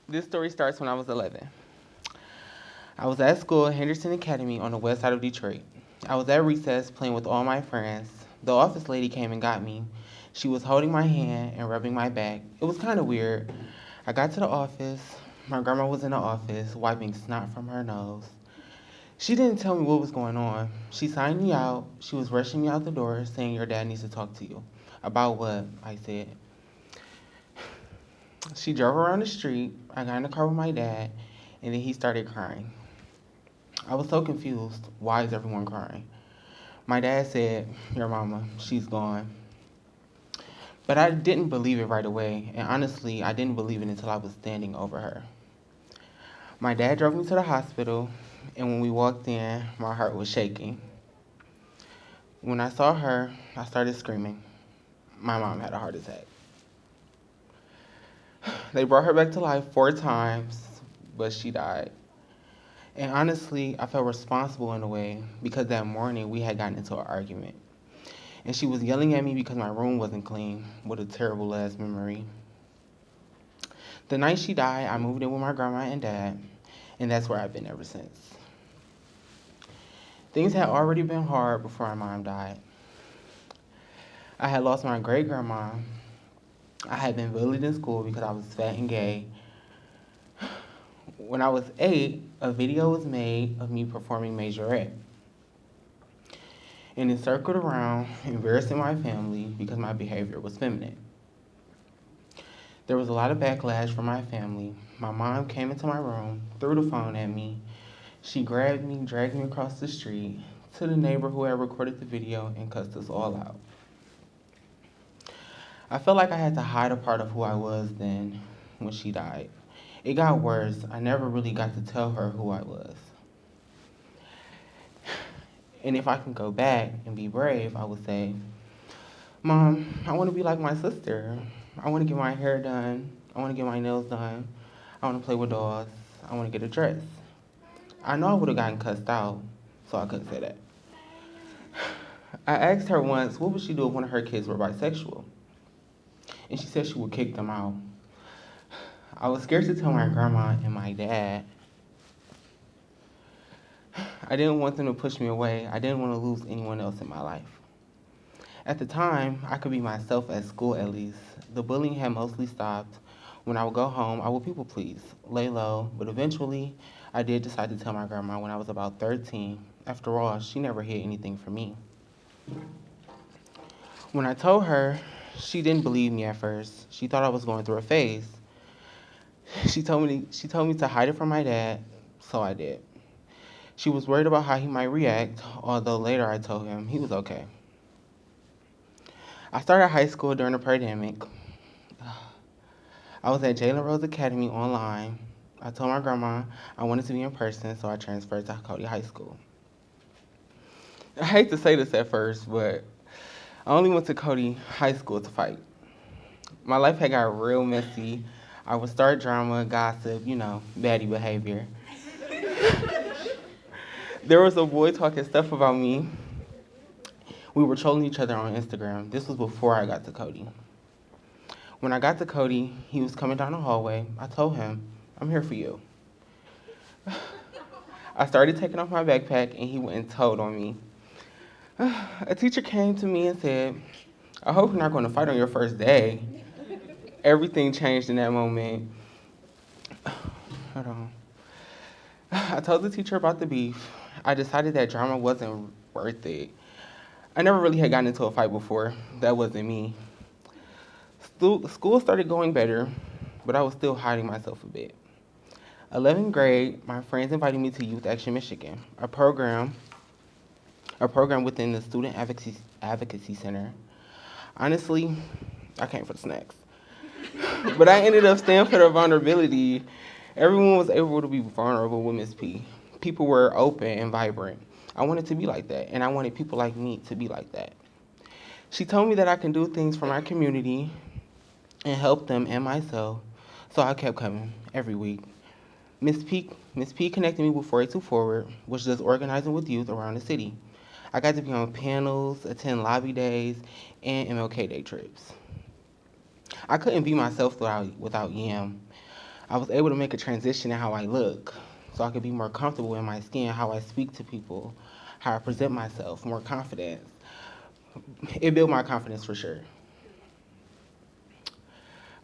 This story starts when I was 11. I was at school at Henderson Academy on the west side of Detroit. I was at recess playing with all my friends. The office lady came and got me. She was holding my hand and rubbing my back. It was kind of weird. I got to the office. My grandma was in the office, wiping snot from her nose. She didn't tell me what was going on. She signed me out. She was rushing me out the door, saying, "Your dad needs to talk to you." "About what?" I said. She drove around the street. I got in the car with my dad, and then he started crying. I was so confused. Why is everyone crying? My dad said, "Your mama, she's gone." But I didn't believe it right away, and honestly, I didn't believe it until I was standing over her. My dad drove me to the hospital, and when we walked in, my heart was shaking. When I saw her, I started screaming. My mom had a heart attack. They brought her back to life 4 times, but she died. And honestly, I felt responsible in a way because that morning we had gotten into an argument. And she was yelling at me because my room wasn't clean. What a terrible last memory. The night she died, I moved in with my grandma and dad, and that's where I've been ever since. Things had already been hard before my mom died. I had lost my great grandma. I had been bullied in school because I was fat and gay. When I was 8, a video was made of me performing Majorette. And it circled around, embarrassing my family because my behavior was feminine. There was a lot of backlash from my family. My mom came into my room, threw the phone at me. She grabbed me, dragged me across the street to the neighbor who had recorded the video and cussed us all out. I felt like I had to hide a part of who I was then when she died. It got worse. I never really got to tell her who I was. And if I can go back and be brave, I would say, "Mom, I want to be like my sister. I want to get my hair done. I want to get my nails done. I want to play with dolls. I want to get a dress." I know I would have gotten cussed out, so I couldn't say that. I asked her once, what would she do if one of her kids were bisexual? And she said she would kick them out. I was scared to tell my grandma and my dad. I didn't want them to push me away. I didn't want to lose anyone else in my life. At the time, I could be myself at school at least. The bullying had mostly stopped. When I would go home, I would people please, lay low, but eventually I did decide to tell my grandma when I was about 13. After all, she never hid anything from me. When I told her, she didn't believe me at first. She thought I was going through a phase. She told me to hide it from my dad, so I did. She was worried about how he might react, although later I told him he was okay. I started high school during the pandemic. I was at Jalen Rose Academy online. I told my grandma I wanted to be in person, so I transferred to Cody High School. I hate to say this at first, but I only went to Cody High School to fight. My life had got real messy. I would start drama, gossip, baddie behavior. There was a boy talking stuff about me. We were trolling each other on Instagram. This was before I got to Cody. When I got to Cody, he was coming down the hallway. I told him, "I'm here for you." I started taking off my backpack, and he went and told on me. A teacher came to me and said, "I hope you're not going to fight on your first day." Everything changed in that moment. Hold on. I told the teacher about the beef. I decided that drama wasn't worth it. I never really had gotten into a fight before. That wasn't me. School started going better, but I was still hiding myself a bit. 11th grade, my friends invited me to Youth Action Michigan, a program within the Student Advocacy Center. Honestly, I came for the snacks. But I ended up staying for the vulnerability. Everyone was able to be vulnerable with Miss P. People were open and vibrant. I wanted to be like that, and I wanted people like me to be like that. She told me that I can do things for my community and help them and myself, so I kept coming every week. Miss P connected me with 482 Forward, which does organizing with youth around the city. I got to be on panels, attend lobby days, and MLK Day trips. I couldn't be myself without Yam. I was able to make a transition in how I look so I could be more comfortable in my skin, how I speak to people, how I present myself, more confidence. It built my confidence for sure.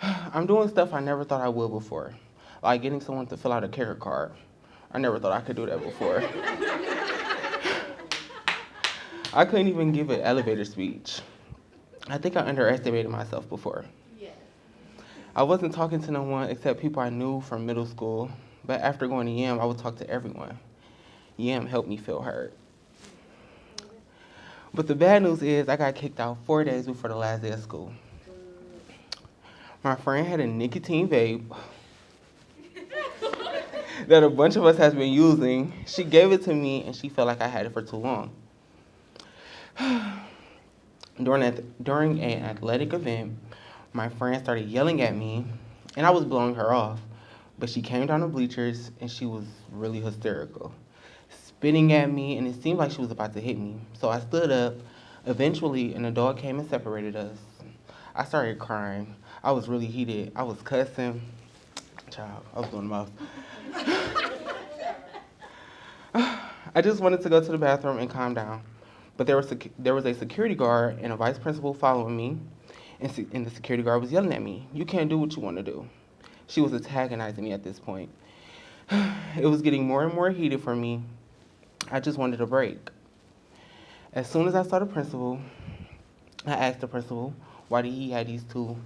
I'm doing stuff I never thought I would before, like getting someone to fill out a care card. I never thought I could do that before. I couldn't even give an elevator speech. I think I underestimated myself before. I wasn't talking to no one except people I knew from middle school, but after going to YAM, I would talk to everyone. YAM helped me feel heard. But the bad news is I got kicked out 4 days before the last day of school. My friend had a nicotine vape that a bunch of us has been using. She gave it to me and she felt like I had it for too long. During an athletic event, my friend started yelling at me and I was blowing her off. But she came down the bleachers and she was really hysterical, spitting at me, and it seemed like she was about to hit me. So I stood up. Eventually, an adult came and separated us. I started crying. I was really heated. I was cussing. Child, I was doing the most. I just wanted to go to the bathroom and calm down. But there was a security guard and a vice principal following me, and the security guard was yelling at me. You can't do what you want to do. She was antagonizing me at this point. It was getting more and more heated for me. I just wanted a break. As soon as I saw the principal, I asked the principal, why did he have these two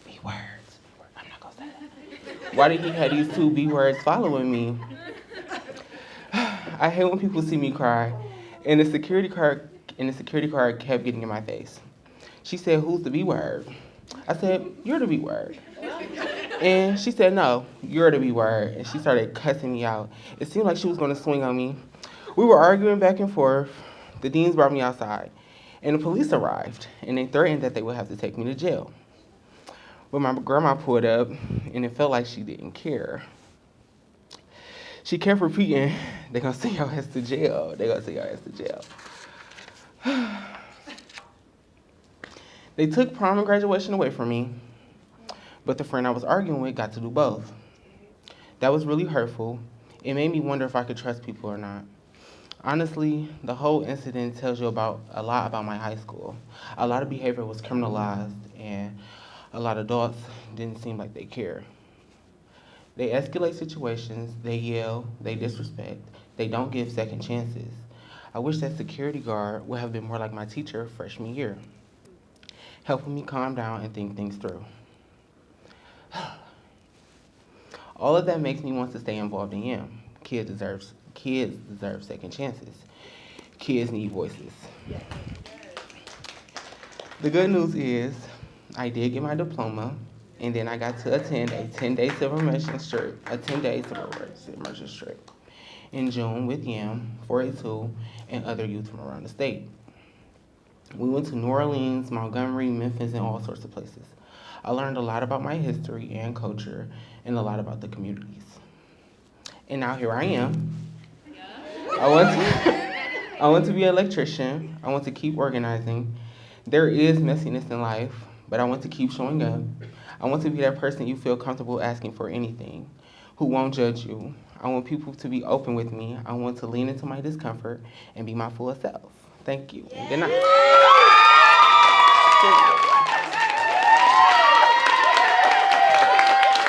B words? I'm not gonna say that. Why did he have these two B words following me? I hate when people see me cry. And the security guard kept getting in my face. She said, who's the B word? I said, you're the B word. And she said, no, you're the B word. And she started cussing me out. It seemed like she was going to swing on me. We were arguing back and forth. The deans brought me outside. And the police arrived. And they threatened that they would have to take me to jail. But my grandma pulled up, and it felt like she didn't care. She kept repeating, they're going to send your ass to jail. They're going to send your ass to jail. They took prom and graduation away from me. But the friend I was arguing with got to do both. That was really hurtful. It made me wonder if I could trust people or not. Honestly, the whole incident tells you a lot about my high school. A lot of behavior was criminalized, and a lot of adults didn't seem like they care. They escalate situations, they yell, they disrespect, they don't give second chances. I wish that security guard would have been more like my teacher freshman year, helping me calm down and think things through. All of that makes me want to stay involved in YAM. Kids deserve second chances. Kids need voices. The good news is I did get my diploma, and then I got to attend a 10-day civil immersion trip in June with YAM, 482, and other youth from around the state. We went to New Orleans, Montgomery, Memphis, and all sorts of places. I learned a lot about my history and culture and a lot about the communities. And now here I am. I want to be an electrician. I want to keep organizing. There is messiness in life, but I want to keep showing up. I want to be that person you feel comfortable asking for anything, who won't judge you. I want people to be open with me. I want to lean into my discomfort and be my full self. Thank you. Good night.